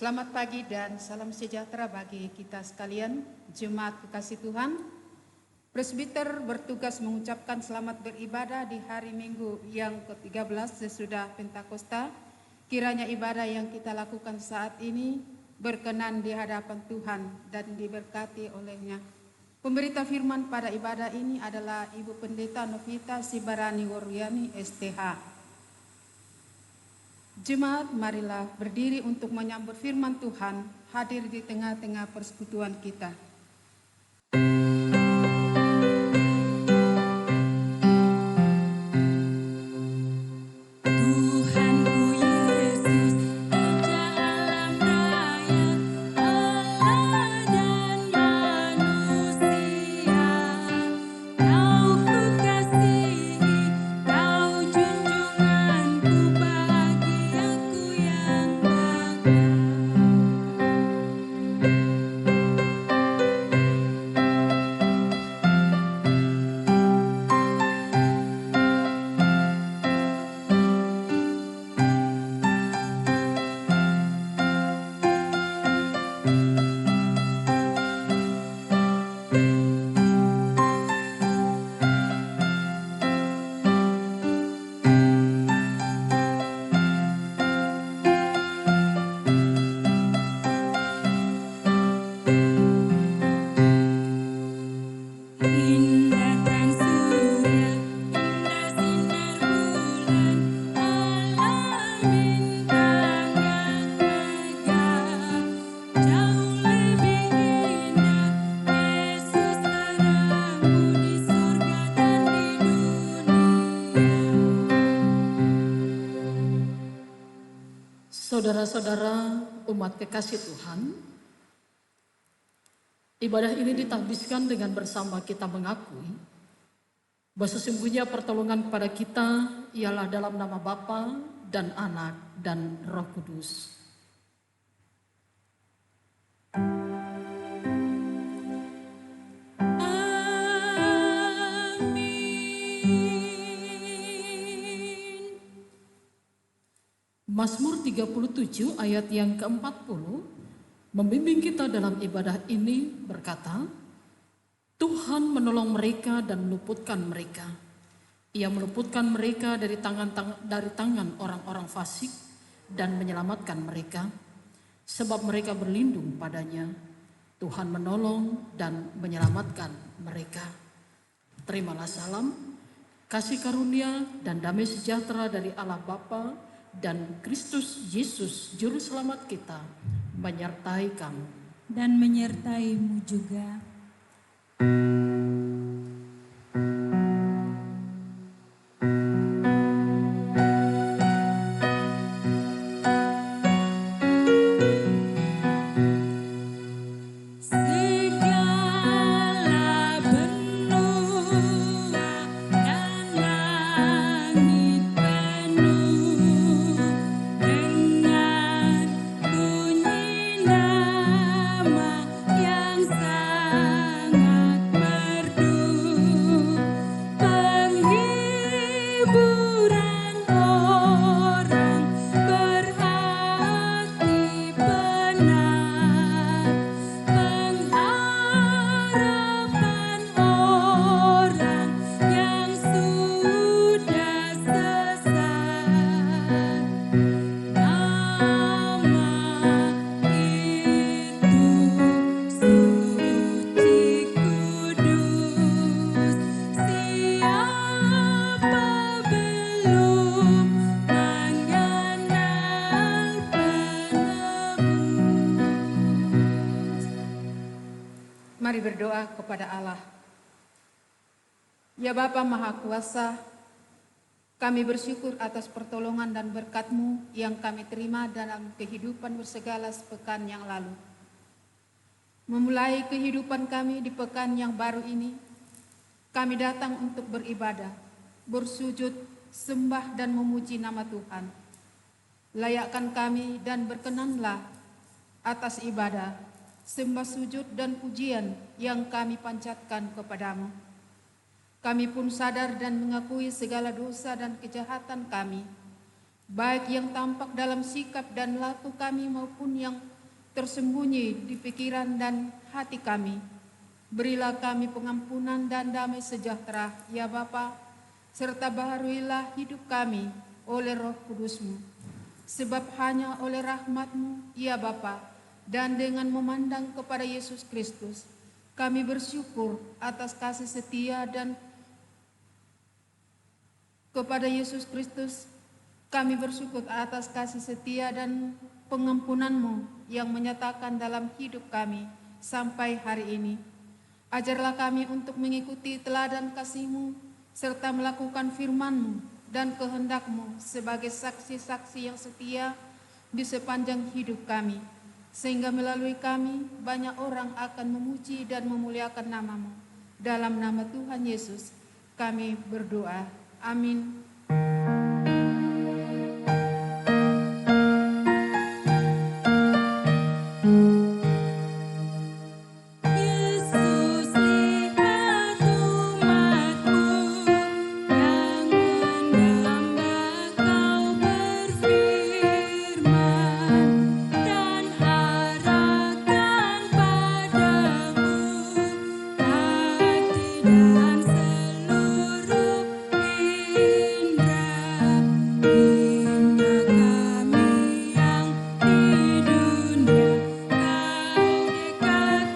Selamat pagi dan salam sejahtera bagi kita sekalian, jemaat kekasih Tuhan. Presbiter bertugas mengucapkan selamat beribadah di hari Minggu yang ke-13 sesudah Pentakosta. Kiranya ibadah yang kita lakukan saat ini berkenan di hadapan Tuhan dan diberkati olehnya. Pemberita firman pada ibadah ini adalah Ibu Pendeta Novita Sibarani Waryani STH. Jemaat, marilah berdiri untuk menyambut firman Tuhan hadir di tengah-tengah persekutuan kita. Saudara-saudara umat kekasih Tuhan, ibadah ini ditabiskan dengan bersama kita mengakui bahwa sesungguhnya pertolongan kepada kita ialah dalam nama Bapa dan Anak dan Roh Kudus. Mazmur 37 ayat yang ke-40 membimbing kita dalam ibadah ini berkata, Tuhan menolong mereka dan meluputkan mereka. Ia meluputkan mereka dari tangan orang-orang fasik dan menyelamatkan mereka, sebab mereka berlindung padanya. Tuhan menolong dan menyelamatkan mereka. Terimalah salam, kasih karunia dan damai sejahtera dari Allah Bapa dan Kristus Yesus Juru Selamat kita menyertai kamu. Dan menyertaimu juga. Mari berdoa kepada Allah. Ya Bapa Maha Kuasa, kami bersyukur atas pertolongan dan berkat-Mu yang kami terima dalam kehidupan bersegala sepekan yang lalu. Memulai kehidupan kami di pekan yang baru ini, kami datang untuk beribadah, bersujud, sembah dan memuji nama Tuhan. Layakkan kami dan berkenanlah atas ibadah, sembah sujud dan pujian yang kami panjatkan kepadamu. Kami pun sadar dan mengakui segala dosa dan kejahatan kami, baik yang tampak dalam sikap dan laku kami maupun yang tersembunyi di pikiran dan hati kami. Berilah kami pengampunan dan damai sejahtera, ya Bapa, serta baharuilah hidup kami oleh Roh Kudus-Mu. Sebab hanya oleh rahmat-Mu, ya Bapa, dan dengan memandang kepada Yesus Kristus, kami bersyukur atas kasih setia dan kepada Yesus Kristus, kami bersyukur atas kasih setia dan pengampunan-Mu yang menyatakan dalam hidup kami sampai hari ini. Ajarlah kami untuk mengikuti teladan kasih-Mu serta melakukan firman-Mu dan kehendak-Mu sebagai saksi-saksi yang setia di sepanjang hidup kami, sehingga melalui kami banyak orang akan memuji dan memuliakan nama-Mu. Dalam nama Tuhan Yesus kami berdoa. Amin. Yesus lihat umat-Mu yang mendamba Kau berfirman dan arahkan padamu hati dan seluruh indera kami yang di dunia Kau dekatkan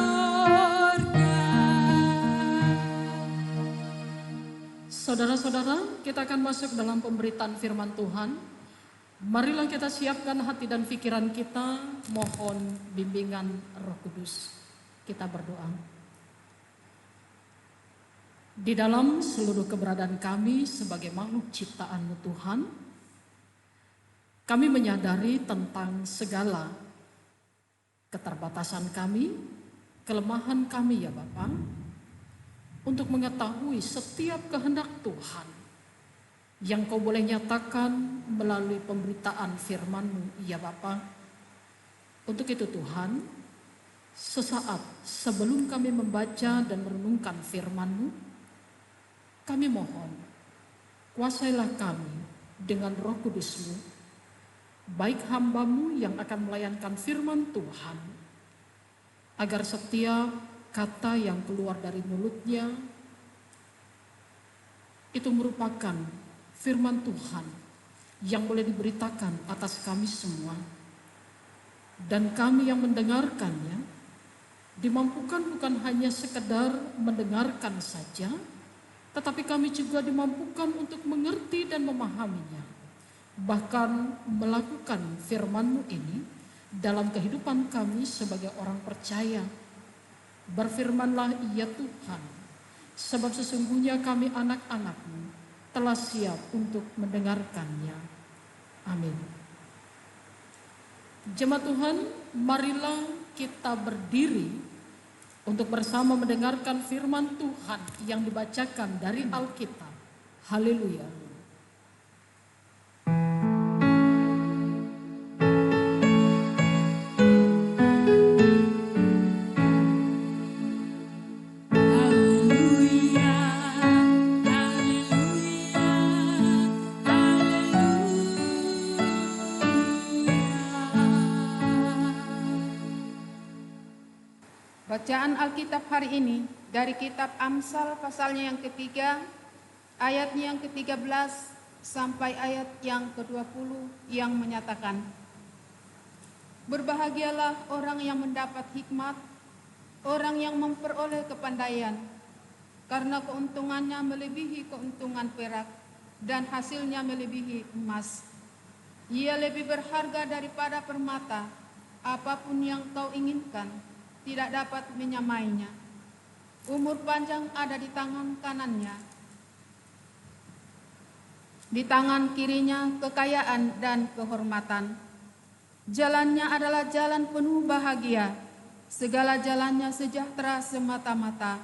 pada sorga. Saudara-saudara, kita akan masuk dalam pemberitaan firman Tuhan. Marilah kita siapkan hati dan pikiran kita, mohon bimbingan Roh Kudus. Kita berdoa. Di dalam seluruh keberadaan kami sebagai makhluk ciptaan-Mu Tuhan, kami menyadari tentang segala keterbatasan kami, kelemahan kami ya Bapa, untuk mengetahui setiap kehendak Tuhan yang Kau boleh nyatakan melalui pemberitaan firman-Mu ya Bapa. Untuk itu Tuhan, sesaat sebelum kami membaca dan merenungkan firman-Mu, kami mohon, kuasailah kami dengan Roh Kudus-Mu, baik hamba-Mu yang akan melayankan firman Tuhan, agar setiap kata yang keluar dari mulutnya itu merupakan firman Tuhan yang boleh diberitakan atas kami semua. Dan kami yang mendengarkannya dimampukan bukan hanya sekedar mendengarkan saja, tetapi kami juga dimampukan untuk mengerti dan memahaminya, bahkan melakukan firman-Mu ini dalam kehidupan kami sebagai orang percaya. Berfirmanlah ya Tuhan, sebab sesungguhnya kami anak-anak-Mu telah siap untuk mendengarkannya. Amin. Jemaat Tuhan, marilah kita berdiri untuk bersama mendengarkan firman Tuhan yang dibacakan dari Alkitab. Haleluya. Haleluya, haleluya, haleluya. Bacaan Alkitab hari ini dari kitab Amsal pasalnya yang ketiga, ayatnya yang ke-13 sampai ayat yang ke-20 yang menyatakan, berbahagialah orang yang mendapat hikmat, orang yang memperoleh kepandaian, karena keuntungannya melebihi keuntungan perak dan hasilnya melebihi emas. Ia lebih berharga daripada permata, apapun yang kau inginkan tidak dapat menyamainya. Umur panjang ada di tangan kanannya, di tangan kirinya kekayaan dan kehormatan. Jalannya adalah jalan penuh bahagia, segala jalannya sejahtera semata-mata.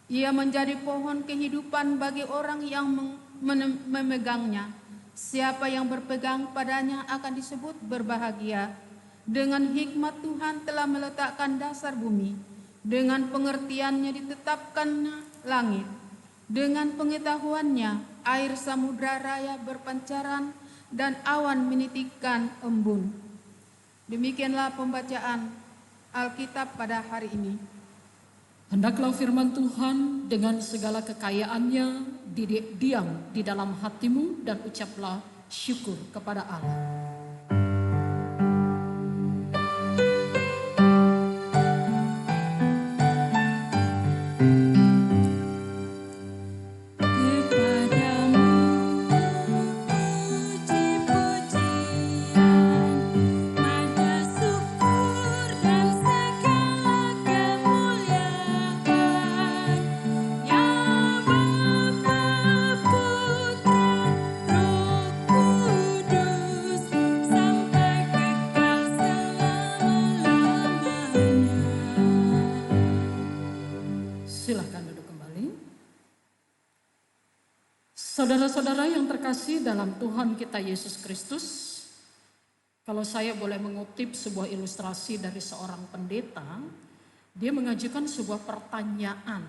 Ia menjadi pohon kehidupan bagi orang yang memegangnya. Siapa yang berpegang padanya akan disebut berbahagia. Dengan hikmat Tuhan telah meletakkan dasar bumi, dengan pengertiannya ditetapkan langit, dengan pengetahuannya air samudra raya berpancaran dan awan menitikkan embun. Demikianlah pembacaan Alkitab pada hari ini. Hendaklah firman Tuhan dengan segala kekayaannya diam di dalam hatimu dan ucaplah syukur kepada Allah. Kepadamu puji-pujian, mada syukur dan segala kemuliaan, ya Bapa, Putra, Roh Kudus, sampai kekal selama-lamanya. Silakan duduk kembali. Saudara-saudara yang terkasih dalam Tuhan kita Yesus Kristus, kalau saya boleh mengutip sebuah ilustrasi dari seorang pendeta, dia mengajukan sebuah pertanyaan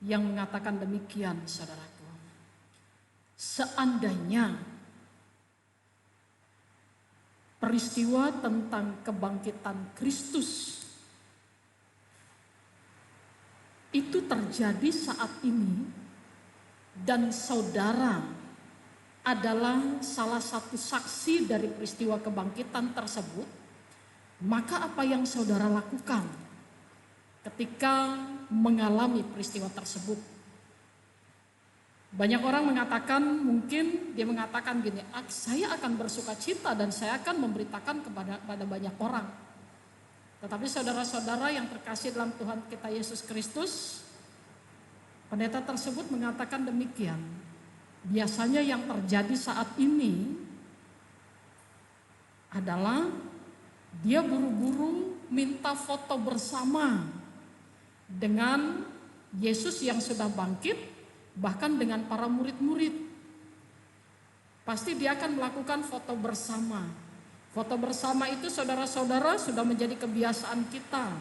yang mengatakan demikian, saudaraku. Seandainya peristiwa tentang kebangkitan Kristus itu terjadi saat ini dan saudara adalah salah satu saksi dari peristiwa kebangkitan tersebut, maka apa yang saudara lakukan ketika mengalami peristiwa tersebut? Banyak orang mengatakan, mungkin dia mengatakan gini, saya akan bersuka cita dan saya akan memberitakan kepada banyak orang. Tetapi saudara-saudara yang terkasih dalam Tuhan kita Yesus Kristus, pendeta tersebut mengatakan demikian. Biasanya yang terjadi saat ini adalah dia buru-buru minta foto bersama dengan Yesus yang sudah bangkit, bahkan dengan para murid-murid. Pasti dia akan melakukan foto bersama. Foto bersama itu saudara-saudara sudah menjadi kebiasaan kita.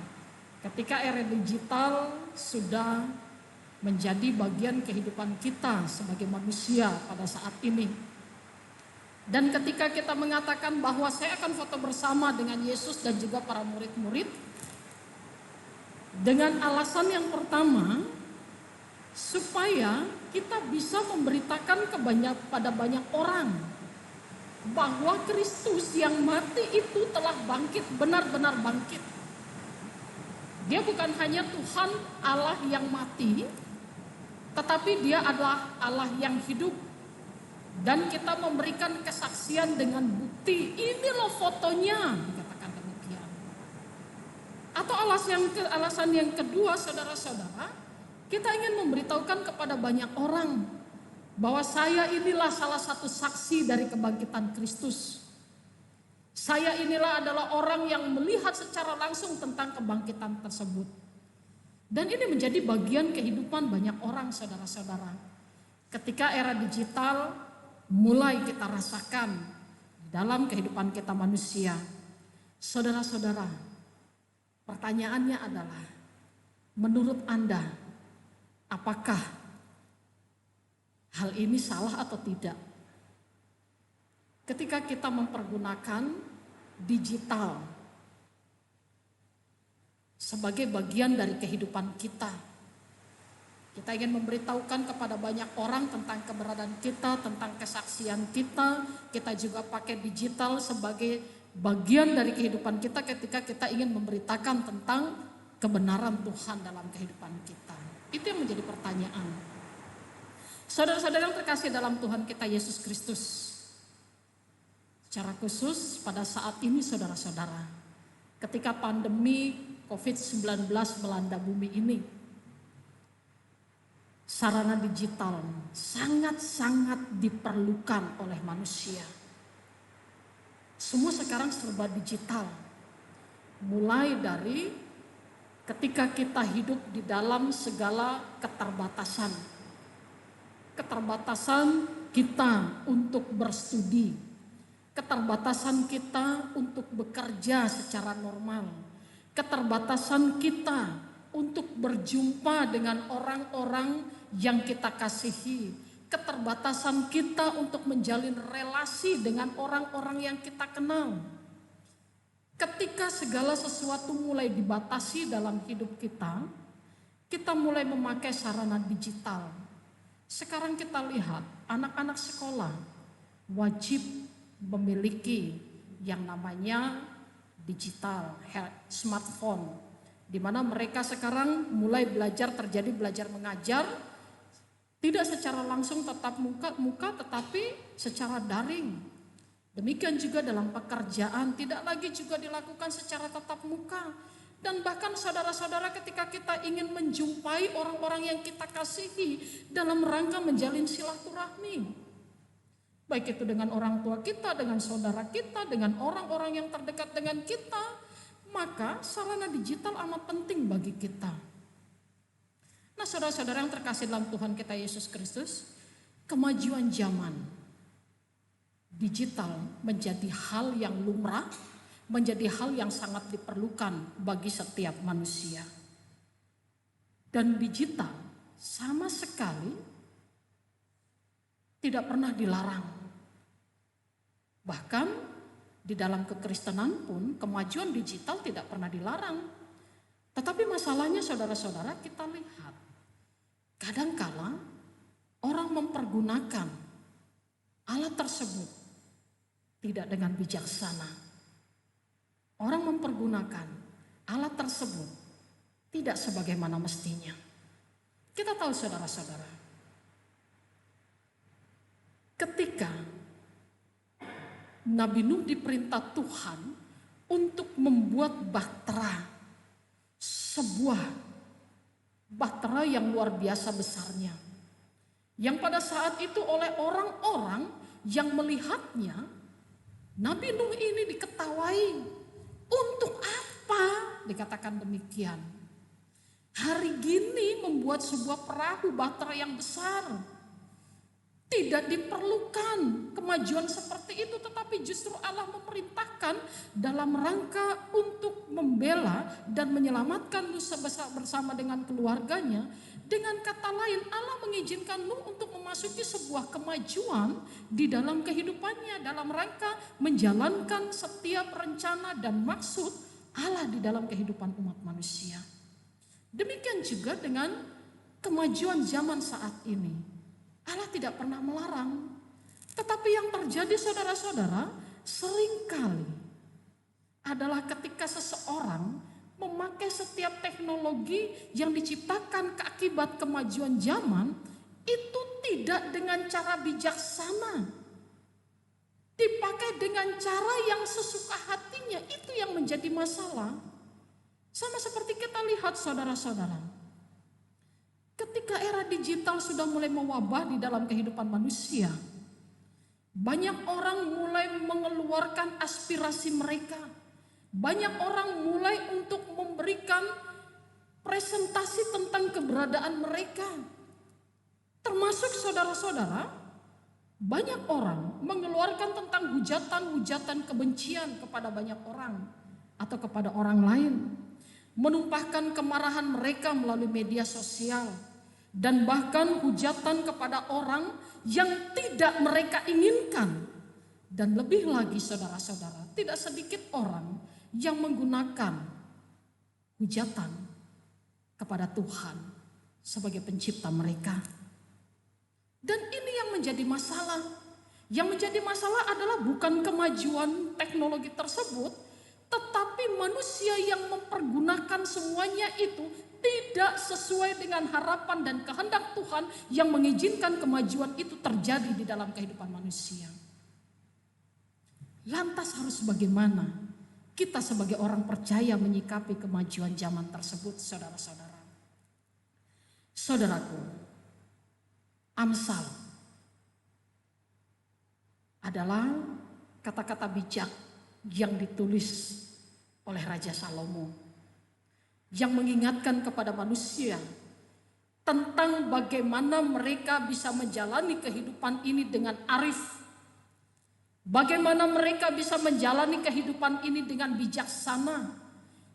Ketika era digital sudah menjadi bagian kehidupan kita sebagai manusia pada saat ini. Dan ketika kita mengatakan bahwa saya akan foto bersama dengan Yesus dan juga para murid-murid, dengan alasan yang pertama, supaya kita bisa memberitakan pada banyak orang bahwa Kristus yang mati itu telah bangkit, benar-benar bangkit. Dia bukan hanya Tuhan Allah yang mati, tetapi dia adalah Allah yang hidup. Dan kita memberikan kesaksian dengan bukti, ini loh fotonya, dikatakan demikian. Atau alasan yang kedua, saudara-saudara, kita ingin memberitahukan kepada banyak orang bahwa saya inilah salah satu saksi dari kebangkitan Kristus. Saya inilah adalah orang yang melihat secara langsung tentang kebangkitan tersebut. Dan ini menjadi bagian kehidupan banyak orang, saudara-saudara. Ketika era digital mulai kita rasakan dalam kehidupan kita manusia. Saudara-saudara, pertanyaannya adalah, menurut Anda, apakah hal ini salah atau tidak? Ketika kita mempergunakan digital sebagai bagian dari kehidupan kita, kita ingin memberitahukan kepada banyak orang tentang keberadaan kita, tentang kesaksian kita. Kita juga pakai digital sebagai bagian dari kehidupan kita ketika kita ingin memberitakan tentang kebenaran Tuhan dalam kehidupan kita. Itu yang menjadi pertanyaan. Saudara-saudara yang terkasih dalam Tuhan kita Yesus Kristus, secara khusus pada saat ini saudara-saudara, ketika pandemi COVID-19 melanda bumi ini, sarana digital sangat-sangat diperlukan oleh manusia. Semua sekarang serba digital. Mulai dari ketika kita hidup di dalam segala keterbatasan. Keterbatasan kita untuk berstudi. Keterbatasan kita untuk bekerja secara normal. Keterbatasan kita untuk berjumpa dengan orang-orang yang kita kasihi, keterbatasan kita untuk menjalin relasi dengan orang-orang yang kita kenal. Ketika segala sesuatu mulai dibatasi dalam hidup kita, kita mulai memakai sarana digital. Sekarang kita lihat anak-anak sekolah wajib memiliki yang namanya digital, smartphone, di mana mereka sekarang mulai terjadi belajar mengajar, tidak secara langsung tatap muka tetapi secara daring. Demikian juga dalam pekerjaan, tidak lagi juga dilakukan secara tatap muka. Dan bahkan saudara-saudara, ketika kita ingin menjumpai orang-orang yang kita kasihi dalam rangka menjalin silaturahmi, baik itu dengan orang tua kita, dengan saudara kita, dengan orang-orang yang terdekat dengan kita, maka sarana digital amat penting bagi kita. Nah, saudara-saudara yang terkasih dalam Tuhan kita Yesus Kristus, kemajuan zaman digital menjadi hal yang lumrah, menjadi hal yang sangat diperlukan bagi setiap manusia. Dan digital sama sekali tidak pernah dilarang. Bahkan di dalam kekristenan pun kemajuan digital tidak pernah dilarang. Tetapi masalahnya saudara-saudara, kita lihat kadangkala orang mempergunakan alat tersebut tidak dengan bijaksana. Orang mempergunakan alat tersebut tidak sebagaimana mestinya. Kita tahu saudara-saudara, ketika Nabi Nuh diperintah Tuhan untuk membuat bahtera, sebuah bahtera yang luar biasa besarnya, yang pada saat itu oleh orang-orang yang melihatnya, Nabi Nuh ini diketawai. Untuk apa dikatakan demikian? Hari gini membuat sebuah perahu bahtera yang besar. Tidak diperlukan kemajuan seperti itu, tetapi justru Allah memerintahkan dalam rangka untuk membela dan menyelamatkan Nuh bersama dengan keluarganya. Dengan kata lain, Allah mengizinkan Nuh untuk memasuki sebuah kemajuan di dalam kehidupannya dalam rangka menjalankan setiap rencana dan maksud Allah di dalam kehidupan umat manusia. Demikian juga dengan kemajuan zaman saat ini. Allah tidak pernah melarang. Tetapi yang terjadi saudara-saudara seringkali adalah ketika seseorang memakai setiap teknologi yang diciptakan akibat kemajuan zaman itu tidak dengan cara bijaksana. Dipakai dengan cara yang sesuka hatinya, itu yang menjadi masalah. Sama seperti kita lihat saudara-saudara. Ketika era digital sudah mulai mewabah di dalam kehidupan manusia, banyak orang mulai mengeluarkan aspirasi mereka. Banyak orang mulai untuk memberikan presentasi tentang keberadaan mereka. Termasuk saudara-saudara, banyak orang mengeluarkan tentang hujatan-hujatan kebencian kepada banyak orang atau kepada orang lain. Menumpahkan kemarahan mereka melalui media sosial. Dan bahkan hujatan kepada orang yang tidak mereka inginkan. Dan lebih lagi saudara-saudara, tidak sedikit orang yang menggunakan hujatan kepada Tuhan sebagai pencipta mereka. Dan ini yang menjadi masalah. Yang menjadi masalah adalah bukan kemajuan teknologi tersebut, tetapi manusia yang mempergunakan semuanya itu tidak sesuai dengan harapan dan kehendak Tuhan yang mengizinkan kemajuan itu terjadi di dalam kehidupan manusia. Lantas harus bagaimana kita sebagai orang percaya menyikapi kemajuan zaman tersebut, saudara-saudara? Saudaraku, Amsal adalah kata-kata bijak yang ditulis oleh Raja Salomo, yang mengingatkan kepada manusia tentang bagaimana mereka bisa menjalani kehidupan ini dengan arif. Bagaimana mereka bisa menjalani kehidupan ini dengan bijaksana,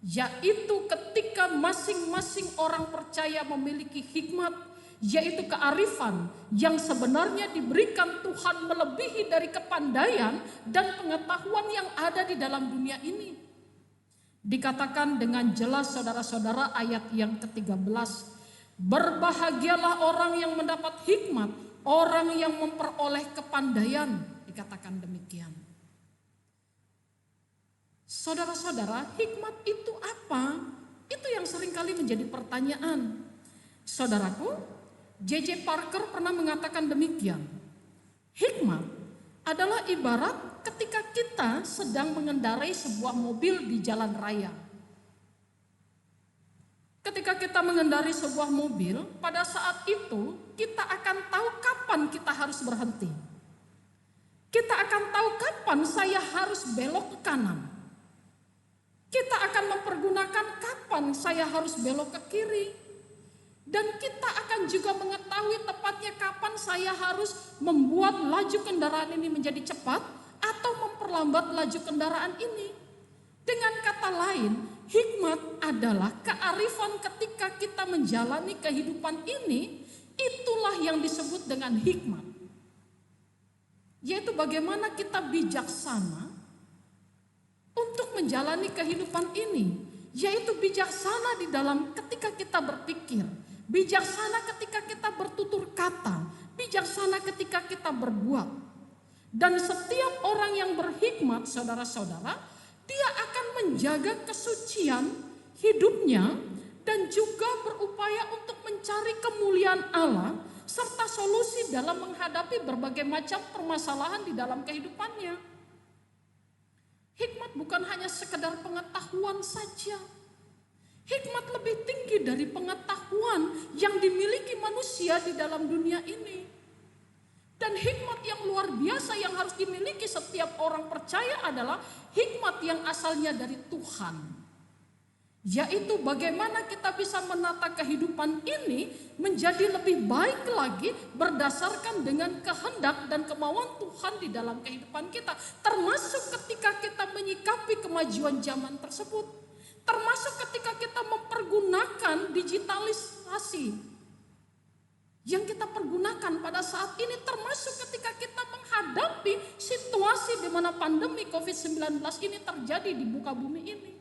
yaitu ketika masing-masing orang percaya memiliki hikmat, yaitu kearifan yang sebenarnya diberikan Tuhan melebihi dari kepandaian dan pengetahuan yang ada di dalam dunia ini. Dikatakan dengan jelas saudara-saudara ayat yang ke-13. Berbahagialah orang yang mendapat hikmat, orang yang memperoleh kepandaian. Dikatakan demikian. Saudara-saudara, hikmat itu apa? Itu yang seringkali menjadi pertanyaan. Saudaraku, J.J. Parker pernah mengatakan demikian. Hikmat adalah ibarat ketika kita sedang mengendarai sebuah mobil di jalan raya. Ketika kita mengendarai sebuah mobil, pada saat itu kita akan tahu kapan kita harus berhenti. Kita akan tahu kapan saya harus belok ke kanan. Kita akan mempergunakan kapan saya harus belok ke kiri. Dan kita akan juga mengetahui tepatnya kapan saya harus membuat laju kendaraan ini menjadi cepat atau memperlambat laju kendaraan ini. Dengan kata lain, hikmat adalah kearifan ketika kita menjalani kehidupan ini, itulah yang disebut dengan hikmat. Yaitu bagaimana kita bijaksana untuk menjalani kehidupan ini, yaitu bijaksana di dalam ketika kita berpikir, bijaksana ketika kita bertutur kata, bijaksana ketika kita berbuat. Dan setiap orang yang berhikmat, saudara-saudara, dia akan menjaga kesucian hidupnya dan juga berupaya untuk mencari kemuliaan Allah serta solusi dalam menghadapi berbagai macam permasalahan di dalam kehidupannya. Hikmat bukan hanya sekedar pengetahuan saja. Hikmat lebih tinggi dari pengetahuan yang dimiliki manusia di dalam dunia ini. Dan hikmat yang luar biasa yang harus dimiliki setiap orang percaya adalah hikmat yang asalnya dari Tuhan. Yaitu bagaimana kita bisa menata kehidupan ini menjadi lebih baik lagi berdasarkan dengan kehendak dan kemauan Tuhan di dalam kehidupan kita. Termasuk ketika kita menyikapi kemajuan zaman tersebut. Termasuk ketika kita mempergunakan digitalisasi yang kita pergunakan pada saat ini. Termasuk ketika kita menghadapi situasi di mana pandemi COVID-19 ini terjadi di muka bumi ini.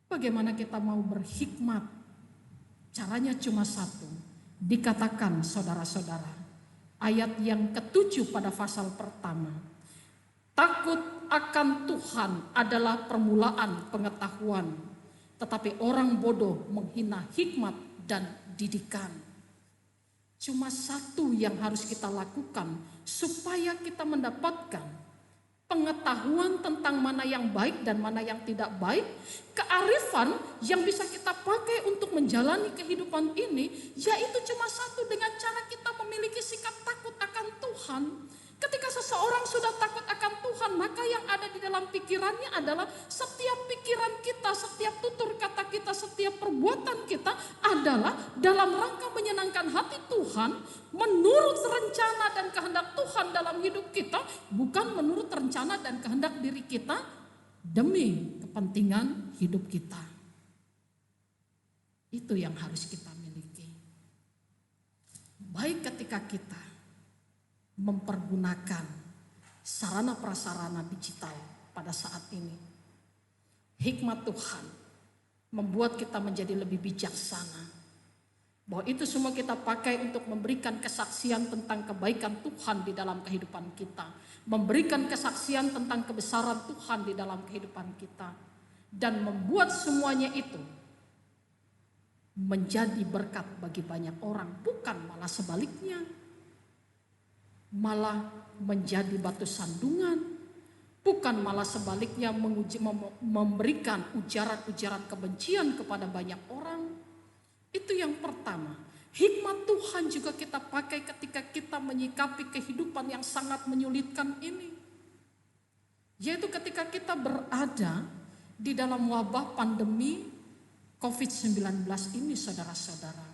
Bagaimana kita mau berhikmat? Caranya cuma satu. Dikatakan saudara-saudara, ayat yang ke-7 pada pasal pertama. Takut akan Tuhan adalah permulaan pengetahuan, tetapi orang bodoh menghina hikmat dan didikan. Cuma satu yang harus kita lakukan supaya kita mendapatkan pengetahuan tentang mana yang baik dan mana yang tidak baik, kearifan yang bisa kita pakai untuk menjalani kehidupan ini, yaitu cuma satu, dengan cara kita memiliki sikap takut akan Tuhan. Ketika seseorang sudah takut akan Tuhan, maka yang ada di dalam pikirannya adalah setiap pikiran kita, setiap tutur kata kita, setiap perbuatan kita adalah dalam rangka menyenangkan hati Tuhan, menurut rencana dan kehendak Tuhan dalam hidup kita, bukan menurut rencana dan kehendak diri kita demi kepentingan hidup kita. Itu yang harus kita miliki. Baik ketika kita mempergunakan sarana prasarana digital pada saat ini. Hikmat Tuhan membuat kita menjadi lebih bijaksana. Bahwa itu semua kita pakai untuk memberikan kesaksian tentang kebaikan Tuhan di dalam kehidupan kita. Memberikan kesaksian tentang kebesaran Tuhan di dalam kehidupan kita. Dan membuat semuanya itu menjadi berkat bagi banyak orang. Bukan malah sebaliknya. Malah menjadi batu sandungan, bukan malah sebaliknya memberikan ujaran-ujaran kebencian kepada banyak orang. Itu yang pertama. Hikmat Tuhan juga kita pakai ketika kita menyikapi kehidupan yang sangat menyulitkan ini. Yaitu ketika kita berada di dalam wabah pandemi COVID-19 ini, saudara-saudara.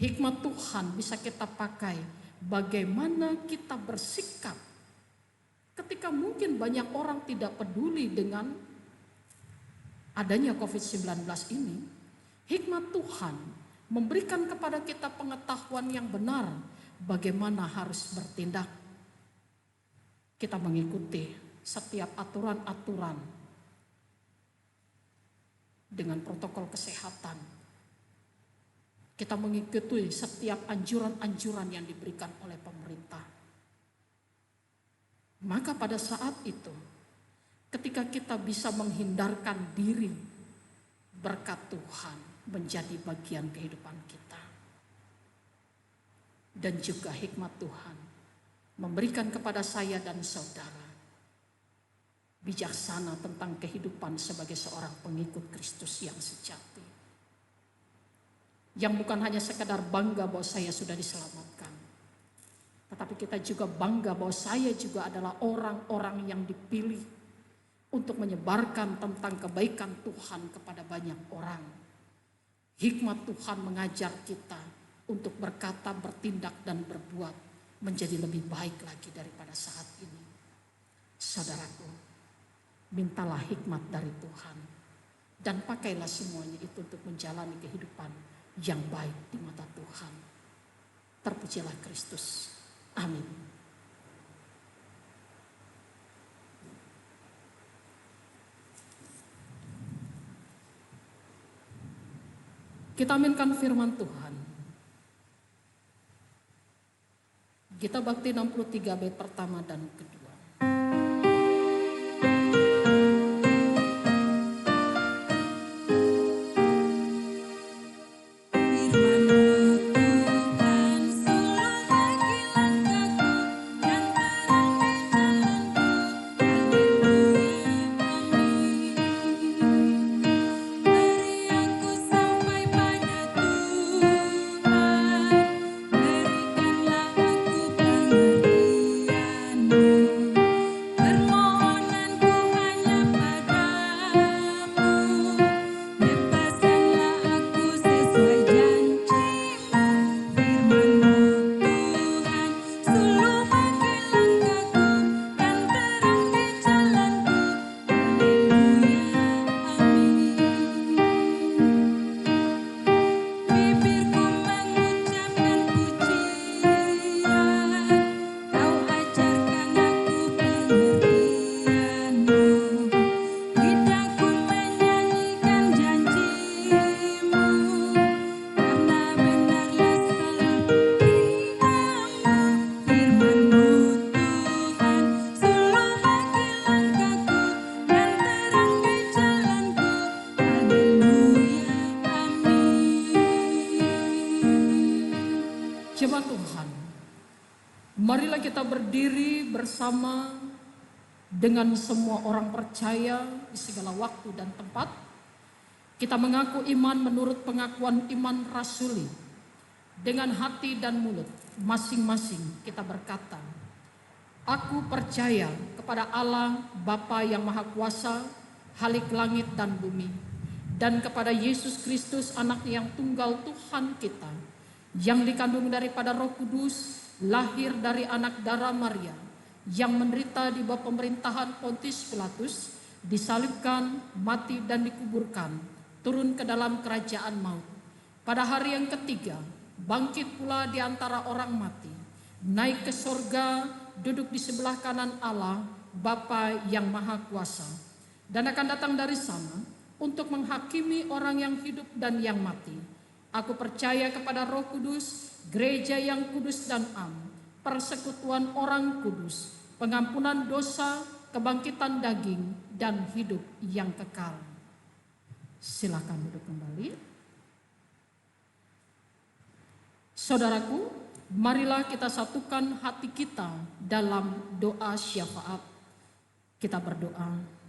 Hikmat Tuhan bisa kita pakai bagaimana kita bersikap ketika mungkin banyak orang tidak peduli dengan adanya COVID-19 ini. Hikmat Tuhan memberikan kepada kita pengetahuan yang benar bagaimana harus bertindak. Kita mengikuti setiap aturan-aturan dengan protokol kesehatan. Kita mengikuti setiap anjuran-anjuran yang diberikan oleh pemerintah. Maka pada saat itu, ketika kita bisa menghindarkan diri, berkat Tuhan menjadi bagian kehidupan kita. Dan juga hikmat Tuhan memberikan kepada saya dan saudara bijaksana tentang kehidupan sebagai seorang pengikut Kristus yang sejati. Yang bukan hanya sekadar bangga bahwa saya sudah diselamatkan, tetapi kita juga bangga bahwa saya juga adalah orang-orang yang dipilih untuk menyebarkan tentang kebaikan Tuhan kepada banyak orang. Hikmat Tuhan mengajar kita untuk berkata, bertindak, dan berbuat menjadi lebih baik lagi daripada saat ini. Saudaraku, mintalah hikmat dari Tuhan dan pakailah semuanya itu untuk menjalani kehidupan yang baik di mata Tuhan. Terpujilah Kristus. Amin. Kita aminkan firman Tuhan. Gita Bakti 63 bait pertama dan kedua. Jemaat Tuhan, marilah kita berdiri bersama dengan semua orang percaya di segala waktu dan tempat. Kita mengaku iman menurut pengakuan iman rasuli. Dengan hati dan mulut masing-masing kita berkata, aku percaya kepada Allah Bapa yang Maha Kuasa, Halik langit dan bumi, dan kepada Yesus Kristus anak yang tunggal Tuhan kita, yang dikandung daripada Roh Kudus, lahir dari anak darah Maria, yang menderita di bawah pemerintahan Pontius Pilatus, disalibkan, mati dan dikuburkan, turun ke dalam kerajaan maut. Pada hari yang ketiga, bangkit pula di antara orang mati, naik ke sorga, duduk di sebelah kanan Allah, Bapa yang Maha Kuasa, dan akan datang dari sana untuk menghakimi orang yang hidup dan yang mati. Aku percaya kepada Roh Kudus, gereja yang kudus dan am, persekutuan orang kudus, pengampunan dosa, kebangkitan daging, dan hidup yang kekal. Silakan duduk kembali. Saudaraku, marilah kita satukan hati kita dalam doa syafaat. Kita berdoa.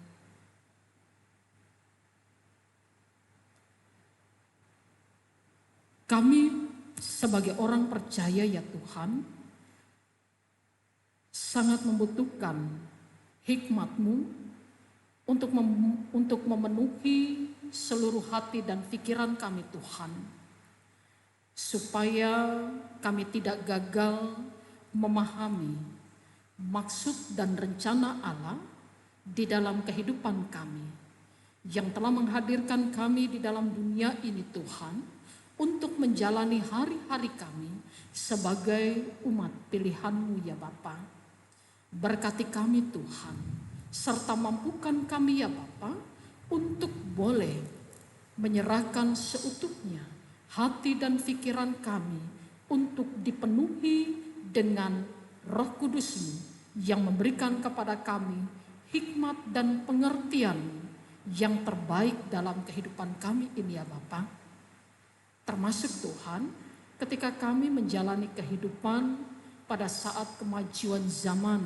Kami sebagai orang percaya ya Tuhan, sangat membutuhkan hikmat-Mu untuk memenuhi seluruh hati dan pikiran kami Tuhan. Supaya kami tidak gagal memahami maksud dan rencana Allah di dalam kehidupan kami, yang telah menghadirkan kami di dalam dunia ini Tuhan, untuk menjalani hari-hari kami sebagai umat pilihan-Mu ya Bapa. Berkati kami Tuhan, serta mampukan kami ya Bapa untuk boleh menyerahkan seutuhnya hati dan pikiran kami untuk dipenuhi dengan Roh Kudus-Mu yang memberikan kepada kami hikmat dan pengertian yang terbaik dalam kehidupan kami ini ya Bapa. Termasuk Tuhan, ketika kami menjalani kehidupan pada saat kemajuan zaman,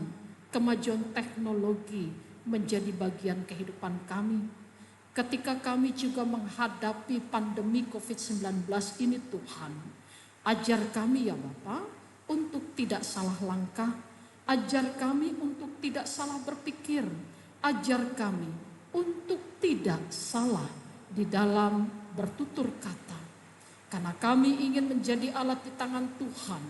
kemajuan teknologi menjadi bagian kehidupan kami. Ketika kami juga menghadapi pandemi COVID-19 ini Tuhan, ajar kami ya Bapa untuk tidak salah langkah, ajar kami untuk tidak salah berpikir, ajar kami untuk tidak salah di dalam bertutur kata. Karena kami ingin menjadi alat di tangan Tuhan,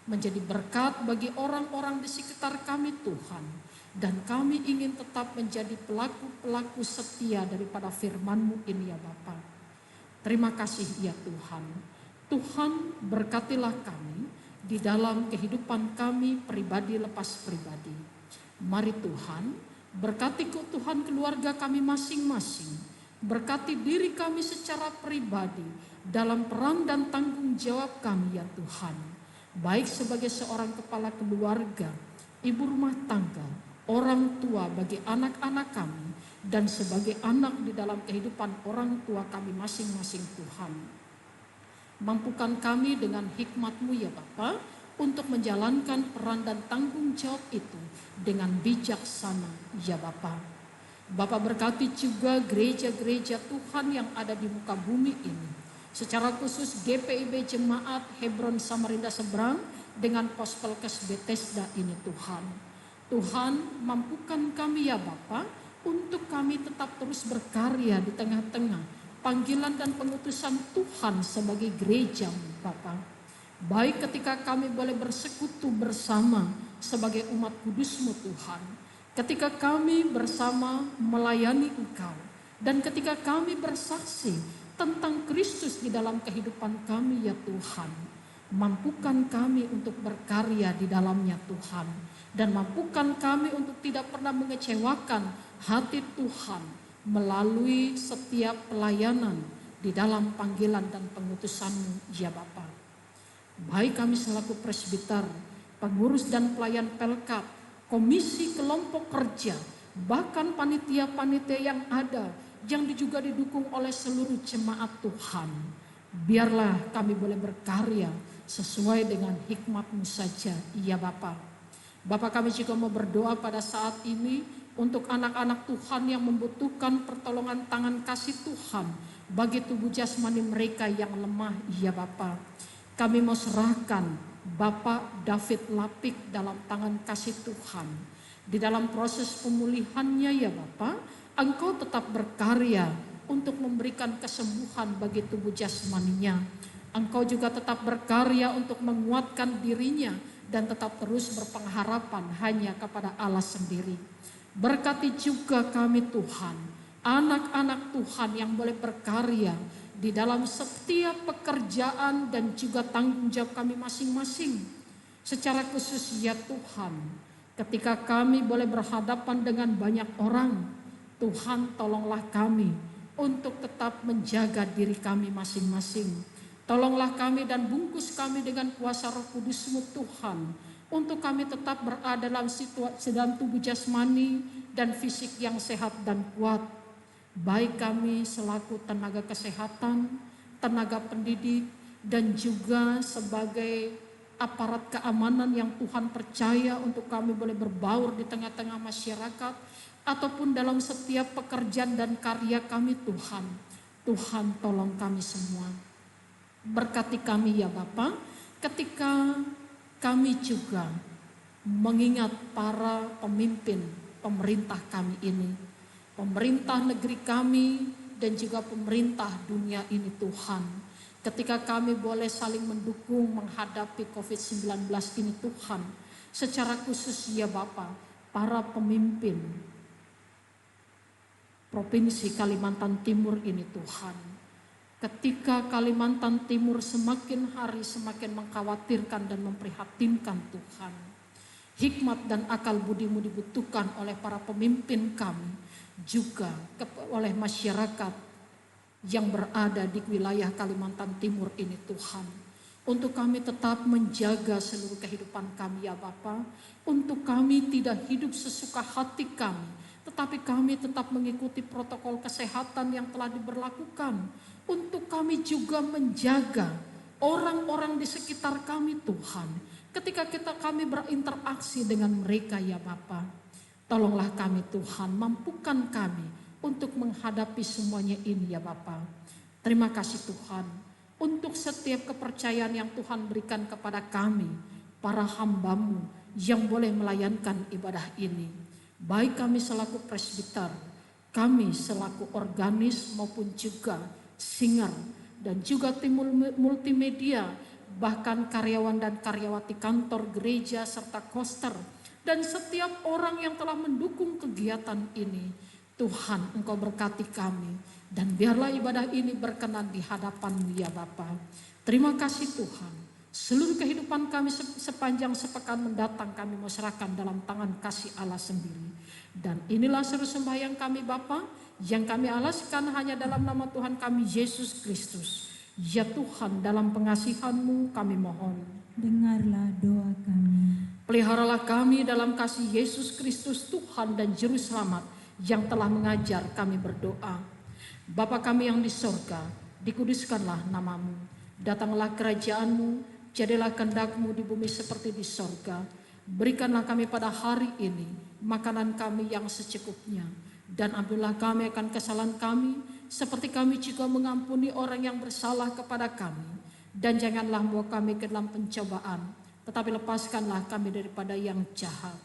menjadi berkat bagi orang-orang di sekitar kami Tuhan. Dan kami ingin tetap menjadi pelaku-pelaku setia daripada firman-Mu ini ya Bapa. Terima kasih ya Tuhan. Tuhan berkatilah kami di dalam kehidupan kami pribadi lepas pribadi. Mari Tuhan, berkati Tuhan keluarga kami masing-masing. Berkati diri kami secara pribadi dalam peran dan tanggung jawab kami ya Tuhan. Baik sebagai seorang kepala keluarga, ibu rumah tangga, orang tua bagi anak-anak kami, dan sebagai anak di dalam kehidupan orang tua kami masing-masing Tuhan. Mampukan kami dengan hikmat-Mu ya Bapa untuk menjalankan peran dan tanggung jawab itu dengan bijaksana ya Bapa. Bapa berkati juga gereja-gereja Tuhan yang ada di muka bumi ini. Secara khusus GPIB Jemaat Hebron Samarinda Seberang dengan Pospelkes Bethesda ini Tuhan. Tuhan, mampukan kami ya Bapa untuk kami tetap terus berkarya di tengah-tengah panggilan dan pengutusan Tuhan sebagai gereja Bapa. Baik ketika kami boleh bersekutu bersama sebagai umat kudus-Mu Tuhan, ketika kami bersama melayani Engkau, dan ketika kami bersaksi tentang Kristus di dalam kehidupan kami ya Tuhan. Mampukan kami untuk berkarya di dalamnya Tuhan. Dan mampukan kami untuk tidak pernah mengecewakan hati Tuhan melalui setiap pelayanan di dalam panggilan dan pengutusan-Mu ya Bapa. Baik kami selaku presbiter, pengurus dan pelayan Pelkat, komisi kelompok kerja, bahkan panitia-panitia yang ada, yang juga didukung oleh seluruh jemaat Tuhan. Biarlah kami boleh berkarya sesuai dengan hikmat-Mu saja ya Bapa. Bapak kami juga mau berdoa pada saat ini untuk anak-anak Tuhan yang membutuhkan pertolongan tangan kasih Tuhan bagi tubuh jasmani mereka yang lemah ya Bapa. Kami mau serahkan Bapak David Lapik dalam tangan kasih Tuhan. Di dalam proses pemulihannya ya Bapa, Engkau tetap berkarya untuk memberikan kesembuhan bagi tubuh jasmaninya. Engkau juga tetap berkarya untuk menguatkan dirinya dan tetap terus berpengharapan hanya kepada Allah sendiri. Berkati juga kami Tuhan, anak-anak Tuhan yang boleh berkarya di dalam setiap pekerjaan dan juga tanggung jawab kami masing-masing. Secara khusus ya Tuhan, ketika kami boleh berhadapan dengan banyak orang, Tuhan tolonglah kami untuk tetap menjaga diri kami masing-masing. Tolonglah kami dan bungkus kami dengan kuasa Roh Kudus-Mu Tuhan, untuk kami tetap berada dalam situasi dalam tubuh jasmani dan fisik yang sehat dan kuat. Baik kami selaku tenaga kesehatan, tenaga pendidik, dan juga sebagai aparat keamanan yang Tuhan percaya untuk kami boleh berbaur di tengah-tengah masyarakat, ataupun dalam setiap pekerjaan dan karya kami Tuhan. Tuhan tolong kami semua. Berkati kami ya Bapa, ketika kami juga mengingat para pemimpin pemerintah kami ini, pemerintah negeri kami dan juga pemerintah dunia ini Tuhan. Ketika kami boleh saling mendukung menghadapi COVID-19 ini Tuhan, secara khusus ya Bapa, para pemimpin Provinsi Kalimantan Timur ini Tuhan. Ketika Kalimantan Timur semakin hari semakin mengkhawatirkan dan memprihatinkan Tuhan. Hikmat dan akal budi-Mu dibutuhkan oleh para pemimpin kami, juga oleh masyarakat yang berada di wilayah Kalimantan Timur ini Tuhan. Untuk kami tetap menjaga seluruh kehidupan kami ya Bapa. Untuk kami tidak hidup sesuka hati kami, tetapi kami tetap mengikuti protokol kesehatan yang telah diberlakukan. Untuk kami juga menjaga orang-orang di sekitar kami Tuhan. Ketika kami berinteraksi dengan mereka ya Bapa. Tolonglah kami Tuhan, mampukan kami untuk menghadapi semuanya ini ya Bapa. Terima kasih Tuhan untuk setiap kepercayaan yang Tuhan berikan kepada kami, para hamba-Mu yang boleh melayankan ibadah ini. Baik kami selaku presbiter, kami selaku organis maupun juga singer dan juga tim multimedia, bahkan karyawan dan karyawati kantor gereja serta koster dan setiap orang yang telah mendukung kegiatan ini. Tuhan, Engkau berkati kami dan biarlah ibadah ini berkenan di hadapan-Mu ya Bapa. Terima kasih Tuhan. Seluruh kehidupan kami sepanjang sepekan mendatang kami mau serahkan dalam tangan kasih Allah sendiri. Dan inilah seru sembahyang kami Bapa, yang kami alaskan hanya dalam nama Tuhan kami Yesus Kristus. Ya Tuhan, dalam pengasihan-Mu kami mohon. Dengarlah doa kami. Peliharalah kami dalam kasih Yesus Kristus Tuhan dan Juru Selamat yang telah mengajar kami berdoa. Bapa kami yang di sorga, dikuduskanlah nama-Mu. Datanglah kerajaan-Mu, jadilah kehendak-Mu di bumi seperti di sorga. Berikanlah kami pada hari ini makanan kami yang secukupnya. Dan ampunilah kami akan kesalahan kami, seperti kami juga mengampuni orang yang bersalah kepada kami. Dan janganlah membawa kami ke dalam pencobaan, tetapi lepaskanlah kami daripada yang jahat.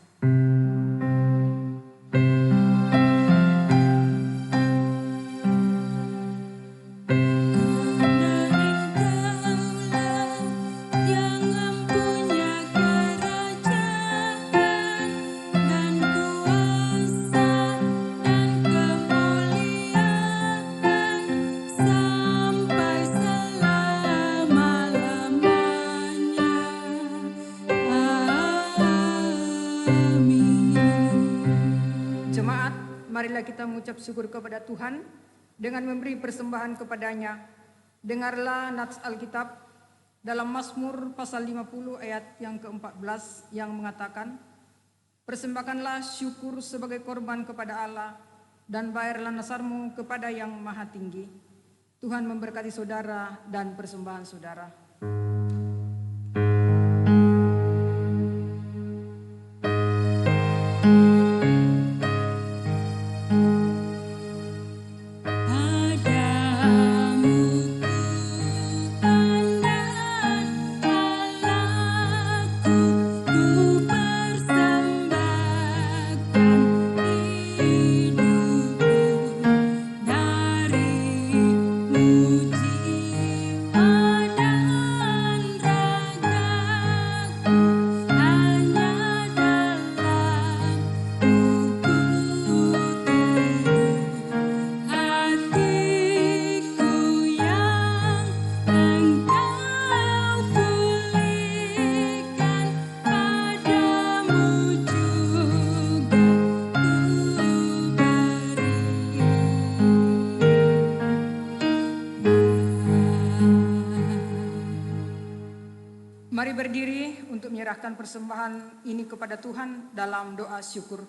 Marilah kita mengucap syukur kepada Tuhan dengan memberi persembahan kepadanya. Dengarlah nats Alkitab dalam Mazmur pasal 50 ayat yang ke-14 yang mengatakan, persembahkanlah syukur sebagai korban kepada Allah dan bayarlah nasarmu kepada yang maha tinggi. Tuhan memberkati saudara dan persembahan saudara. Mari berdiri untuk menyerahkan persembahan ini kepada Tuhan dalam doa syukur.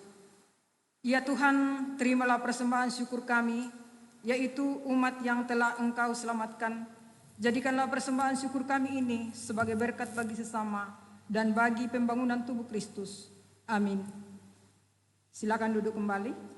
Ya Tuhan, terimalah persembahan syukur kami, yaitu umat yang telah Engkau selamatkan. Jadikanlah persembahan syukur kami ini sebagai berkat bagi sesama dan bagi pembangunan tubuh Kristus. Amin. Silakan duduk kembali.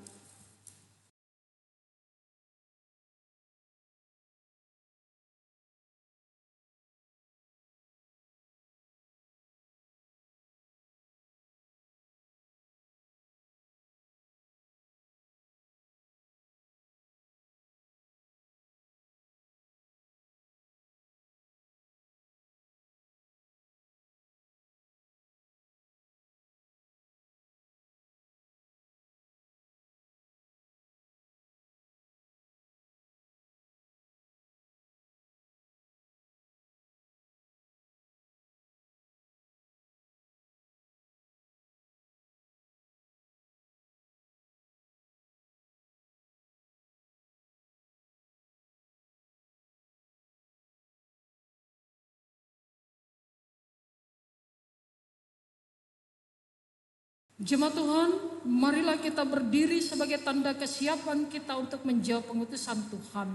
Jemaat Tuhan, marilah kita berdiri sebagai tanda kesiapan kita untuk menjawab pengutusan Tuhan.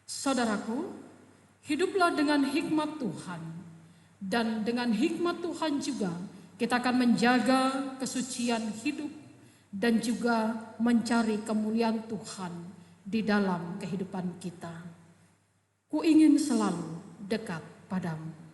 Saudaraku, hiduplah dengan hikmat Tuhan. Dan dengan hikmat Tuhan juga kita akan menjaga kesucian hidup dan juga mencari kemuliaan Tuhan di dalam kehidupan kita. Ku ingin selalu dekat padamu.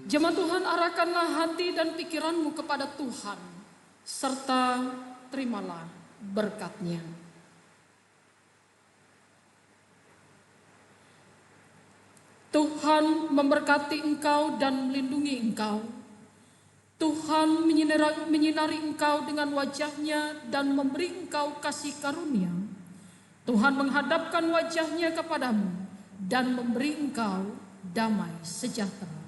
Jemaat Tuhan, arahkanlah hati dan pikiranmu kepada Tuhan, serta terimalah berkat-Nya. Tuhan memberkati engkau dan melindungi engkau. Tuhan menyinari engkau dengan wajah-Nya dan memberi engkau kasih karunia. Tuhan menghadapkan wajah-Nya kepadamu dan memberi engkau damai sejahtera.